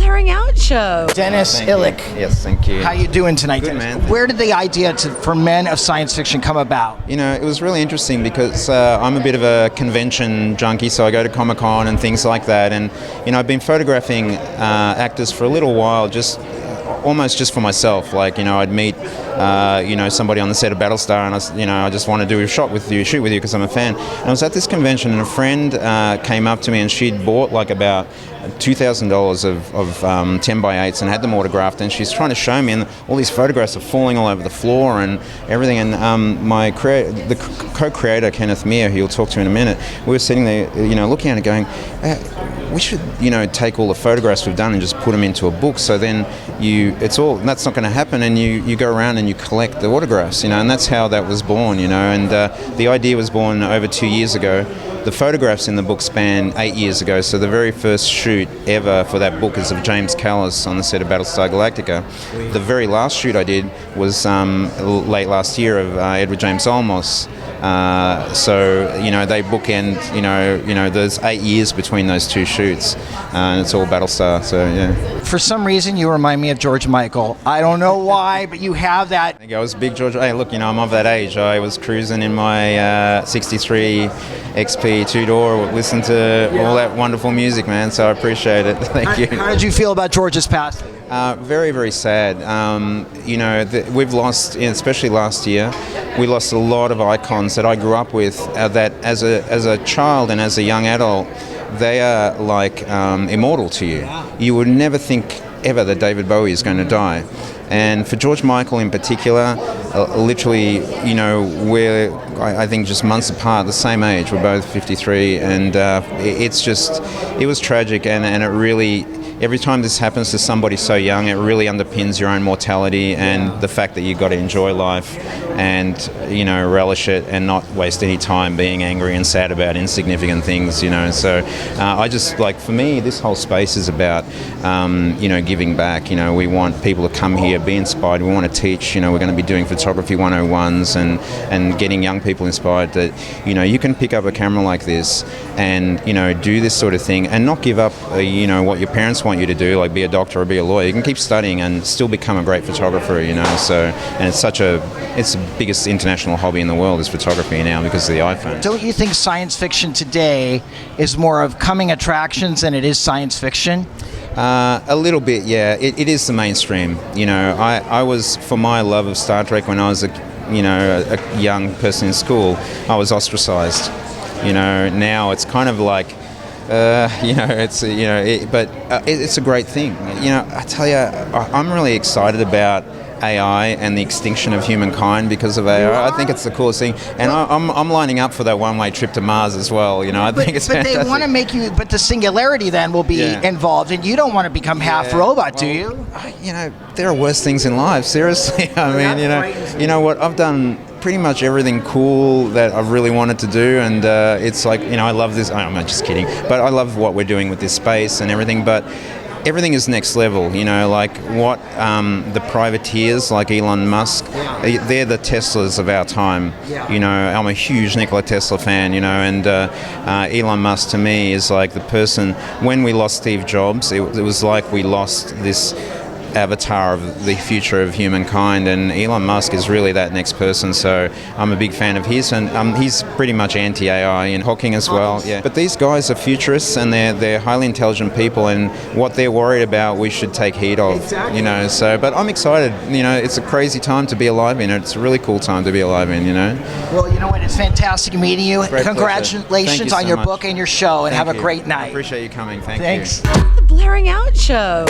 Blairing Out Show. Dennys Ilic. Yes, thank you. How you doing tonight, Good, Dennis? man. Where did the idea for Men of Science Fiction come about? You know, it was really interesting because I'm a bit of a convention junkie, so I go to Comic-Con and things like that. And, you know, I've been photographing actors for a little while, almost just for myself. Like, you know, I'd meet, somebody on the set of Battlestar, and I just want to do a shoot with you because I'm a fan. And I was at this convention, and a friend came up to me, and she'd bought like about $2,000 of 10 by 8s and had them autographed, and she's trying to show me, and all these photographs are falling all over the floor and everything. And the co-creator Kenneth Meir, who you'll talk to in a minute, we were sitting there, looking at it, going, we should, take all the photographs we've done and just put them into a book. So then that's not going to happen, and you go around and you collect the autographs, and that's how that was born, and the idea was born over 2 years ago. The photographs in the book span 8 years ago, so the very first shoot ever for that book is of James Callis on the set of Battlestar Galactica. The very last shoot I did was late last year of Edward James Olmos. They bookend, there's 8 years between those two shoots, and it's all Battlestar, so yeah. For some reason, you remind me of George Michael. I don't know why, but you have that. I was big George. Hey, look, I'm of that age. I was cruising in my 63 XP two-door, listening to all that wonderful music, man, so I appreciate it. Thank you. How did you feel about George's passing? Very, very sad. We've lost, especially last year, we lost a lot of icons that I grew up with, that as a child and as a young adult, they are like immortal to you. You would never think ever that David Bowie is going to die. And for George Michael in particular, literally, we're, I think, just months apart, the same age. We're both 53, and it was tragic, and it really, every time this happens to somebody so young, it really underpins your own mortality and the fact that you've got to enjoy life and, relish it and not waste any time being angry and sad about insignificant things, So for me, this whole space is about, giving back. We want people to come here, be inspired. We want to teach, we're going to be doing photography 101s and getting young people inspired that, you can pick up a camera like this and, do this sort of thing and not give up, what your parents want you to do, like be a doctor or be a lawyer. You can keep studying and still become a great photographer, So, and it's the biggest international hobby in the world is photography now because of the iPhone. Don't you think science fiction today is more of coming attractions than it is science fiction? A little bit, yeah. It is the mainstream. I was, for my love of Star Trek when I was a young person in school, I was ostracized. Now it's kind of like, it's a great thing. I tell you, I'm really excited about AI and the extinction of humankind because of AI. I think it's the coolest thing, and I'm lining up for that one-way trip to Mars as well. I think it's fantastic. But they want to make you. But the singularity then will be involved, and you don't want to become half robot, do you? There are worse things in life. Seriously, I mean, you know what? I've done pretty much everything cool that I've really wanted to do, and it's like, I love this. I'm not just kidding, but I love what we're doing with this space and everything. But everything is next level, like what the privateers like Elon Musk, they're the Teslas of our time. I'm a huge Nikola Tesla fan, and Elon Musk to me is like the person, when we lost Steve Jobs, it was like we lost this avatar of the future of humankind, and Elon Musk is really that next person, so I'm a big fan of his, and he's pretty much anti-AI and Hawking as well. Yeah. But these guys are futurists, and they're highly intelligent people, and what they're worried about we should take heed of. Exactly. But I'm excited. It's a crazy time to be alive in. It's a really cool time to be alive in. Well, you know what? It's fantastic meeting you. Great Congratulations on your book and your show, and have a great night. I appreciate you coming. Thanks. The Blairing Out Show.